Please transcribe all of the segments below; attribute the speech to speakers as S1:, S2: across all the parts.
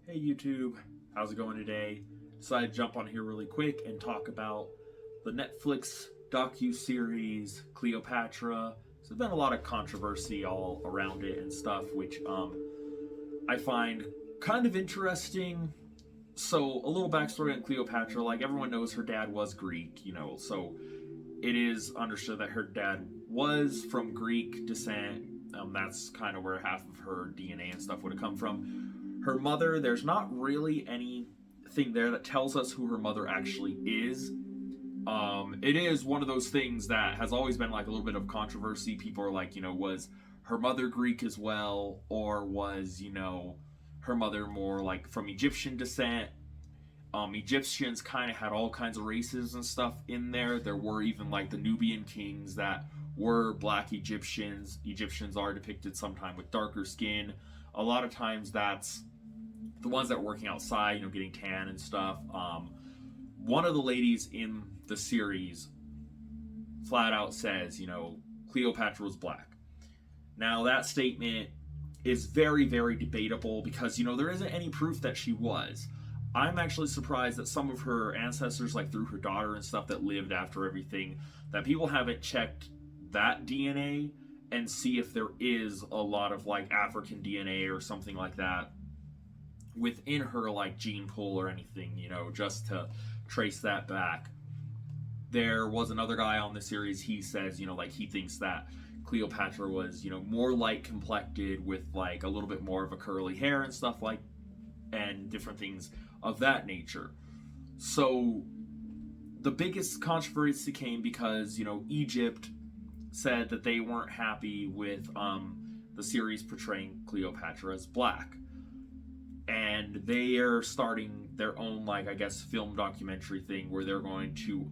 S1: Hey YouTube, how's it going today? Decided to jump on here really quick and talk about the Netflix docu-series Cleopatra. There's been a lot of controversy all around it and stuff, which I find kind of interesting. So a little backstory on Cleopatra, like everyone knows her dad was Greek, so it is understood that her dad was from Greek descent. That's kind of where half of her DNA and stuff would have come from. Her mother, there's not really anything there that tells us who her mother actually is. It is one of those things that has always been like a little bit of controversy. People are like, was her mother Greek as well, or was, her mother more like from Egyptian descent? Egyptians kind of had all kinds of races and stuff in there. There were even like the Nubian kings that were black Egyptians. Egyptians are depicted sometime with darker skin. A lot of times that's the ones that are working outside, getting tan and stuff. One of the ladies in the series flat out says, Cleopatra was black. Now that statement is very, very debatable because, there isn't any proof that she was. I'm actually surprised that some of her ancestors, like through her daughter and stuff that lived after everything, that people haven't checked that DNA and see if there is a lot of like African DNA or something like that within her like gene pool or anything, just to trace that back. There was another guy on the series, he says, like he thinks that Cleopatra was, more light complected with like a little bit more of a curly hair and stuff like and different things of that nature. So the biggest controversy came because, Egypt said that they weren't happy with the series portraying Cleopatra as black. And they are starting their own, like, I guess, film documentary thing where they're going to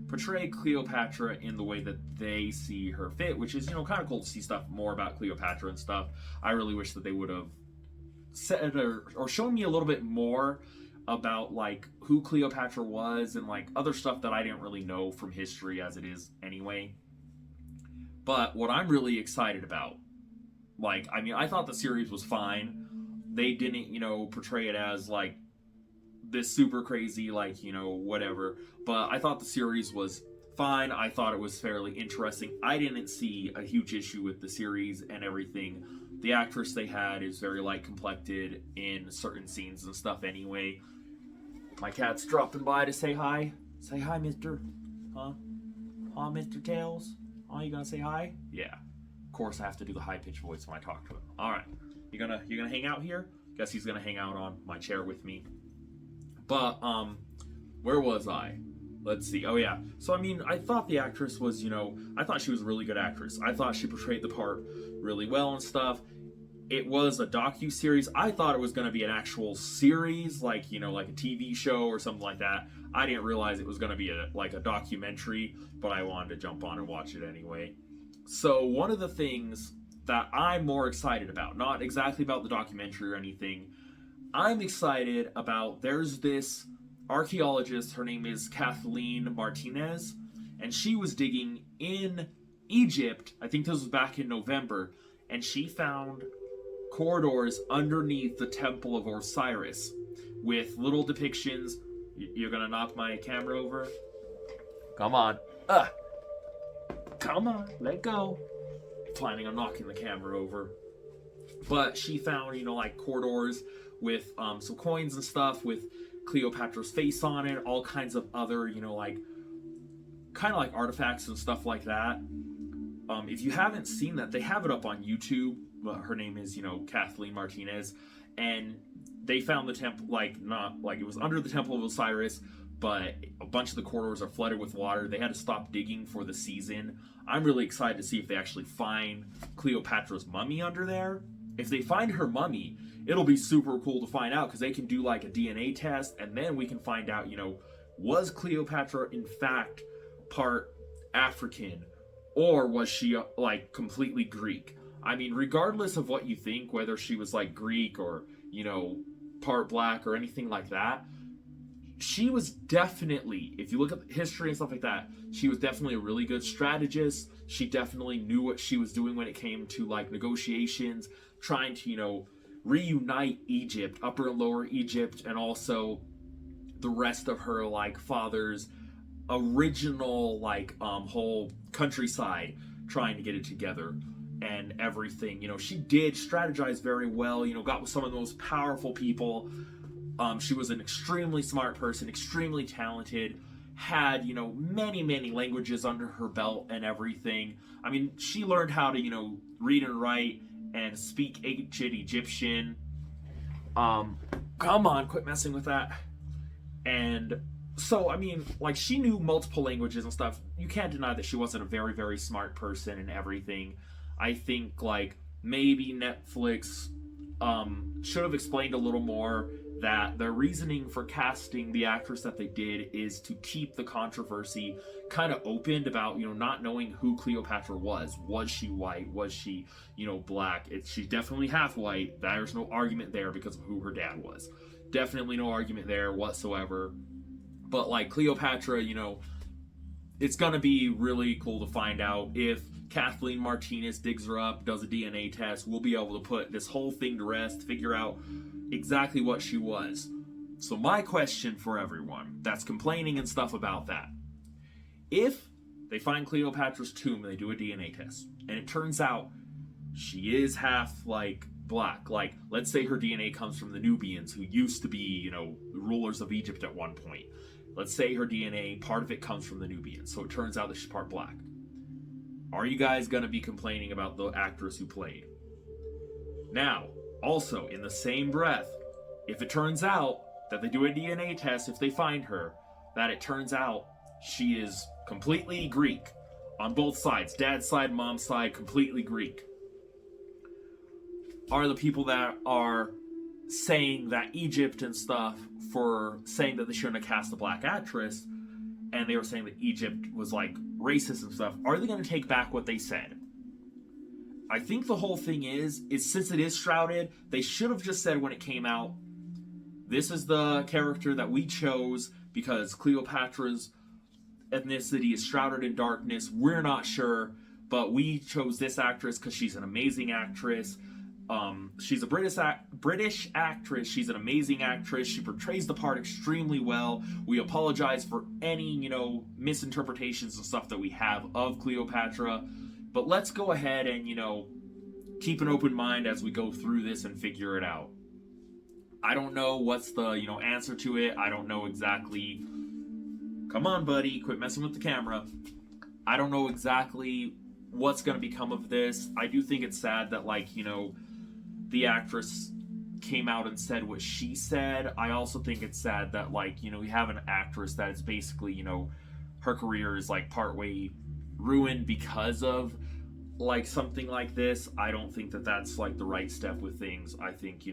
S1: portray Cleopatra in the way that they see her fit, which is, kind of cool to see stuff more about Cleopatra and stuff. I really wish that they would have said or shown me a little bit more about like who Cleopatra was and like other stuff that I didn't really know from history as it is anyway. But what I'm really excited about, I thought the series was fine. They didn't, portray it as like this super crazy, like, whatever. But I thought the series was fine. I thought it was fairly interesting. I didn't see a huge issue with the series and everything. The actress they had is very light complected in certain scenes and stuff anyway. My cat's dropping by to say hi. Say hi, mister. Huh? Huh, Mr. Tails? Oh, you gonna say hi? Yeah. Of course I have to do the high-pitched voice when I talk to him. Alright. You gonna hang out here? Guess he's gonna hang out on my chair with me. But, where was I? Let's see. Oh, yeah. So, I thought the actress was, I thought she was a really good actress. I thought she portrayed the part really well and stuff. It was a docu-series. I thought it was going to be an actual series, like, like a TV show or something like that. I didn't realize it was going to be a documentary, but I wanted to jump on and watch it anyway. So, one of the things that I'm more excited about, not exactly about the documentary or anything, I'm excited about, there's this archaeologist, her name is Kathleen Martinez, and she was digging in Egypt, I think this was back in November, and she found corridors underneath the Temple of Osiris with little depictions. You're gonna knock my camera over? Come on. Come on, let go. Planning on knocking the camera over. But she found, like corridors with some coins and stuff with Cleopatra's face on it, all kinds of other, kind of like artifacts and stuff like that. If you haven't seen that, they have it up on YouTube. Her name is, Kathleen Martinez, and they found the temple, not like it was under the Temple of Osiris, but a bunch of the corridors are flooded with water. They had to stop digging for the season. I'm really excited to see if they actually find Cleopatra's mummy under there. If they find her mummy, it'll be super cool to find out because they can do like a DNA test, and then we can find out, was Cleopatra in fact part African, or was she like completely Greek? Regardless of what you think, whether she was like Greek or, part black or anything like that, she was definitely, if you look at history and stuff like that, she was definitely a really good strategist. She definitely knew what she was doing when it came to like negotiations, trying to, reunite Egypt, Upper and Lower Egypt, and also the rest of her like father's original like whole countryside, trying to get it together and everything. She did strategize very well, got with some of the most powerful people. She was an extremely smart person, extremely talented, had, many, many languages under her belt and everything. I mean, she learned how to, read and write and speak ancient Egyptian. Come on, quit messing with that. And so, I mean, like, she knew multiple languages and stuff. You can't deny that she wasn't a very, very smart person and everything. I think, like, maybe Netflix should have explained a little more that their reasoning for casting the actress that they did is to keep the controversy kind of opened about, not knowing who Cleopatra was. Was she white? Was she, black? She's definitely half white. There's no argument there because of who her dad was. Definitely no argument there whatsoever. But, like, Cleopatra, it's going to be really cool to find out if Kathleen Martinez digs her up, does a DNA test. We'll be able to put this whole thing to rest, figure out exactly what she was. So my question for everyone that's complaining and stuff about that, if they find Cleopatra's tomb and they do a DNA test, and it turns out she is half, like, black, like, let's say her DNA comes from the Nubians, who used to be, rulers of Egypt at one point. Let's say her DNA, part of it comes from the Nubians, so it turns out that she's part black. Are you guys going to be complaining about the actress who played? Now, also, in the same breath, if it turns out that they do a DNA test, if they find her, that it turns out she is completely Greek on both sides, dad's side, mom's side, completely Greek. Are the people that are saying that Egypt and stuff for saying that they shouldn't have cast a black actress, and they were saying that Egypt was like racist and stuff, are they going to take back what they said? I think the whole thing is since it is shrouded, they should have just said when it came out, this is the character that we chose because Cleopatra's ethnicity is shrouded in darkness. We're not sure, but we chose this actress because she's an amazing actress. She's a British actress. She's an amazing actress. She portrays the part extremely well. We apologize for any, misinterpretations and stuff that we have of Cleopatra. But let's go ahead and, keep an open mind as we go through this and figure it out. I don't know what's the, answer to it. I don't know exactly. Come on, buddy. Quit messing with the camera. I don't know exactly what's going to become of this. I do think it's sad that, the actress came out and said what she said. I also think it's sad that, we have an actress that is basically, her career is, partway ruined because of, something like this. I don't think that that's, the right step with things. I think,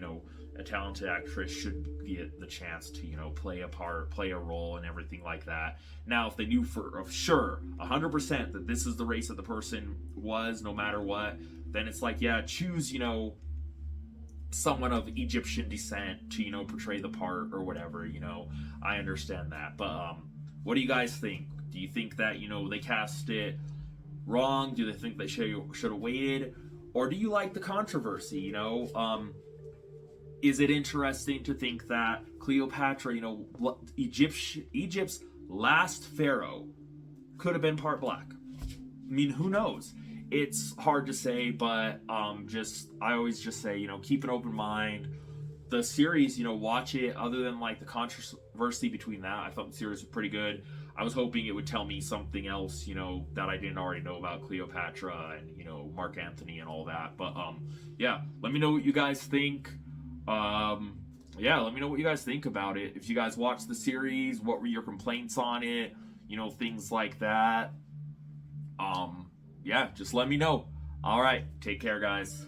S1: a talented actress should get the chance to, play a part, play a role, and everything like that. Now, if they knew for sure, 100%, that this is the race that the person was, no matter what, then it's choose, someone of Egyptian descent to, portray the part or whatever, I understand that. But, what do you guys think? Do you think that, they cast it wrong? Do they think they should have waited? Or do you like the controversy, Is it interesting to think that Cleopatra, Egypt's last pharaoh could have been part black? I mean, who knows? It's hard to say, but I always just say, keep an open mind. The series, watch it. Other than the controversy between that, I thought the series was pretty good. I was hoping it would tell me something else, that I didn't already know about Cleopatra and, Mark Antony and all that. But yeah, let me know what you guys think. Let me know what you guys think about it. If you guys watched the series, what were your complaints on it? Things like that. Just let me know. All right, take care, guys.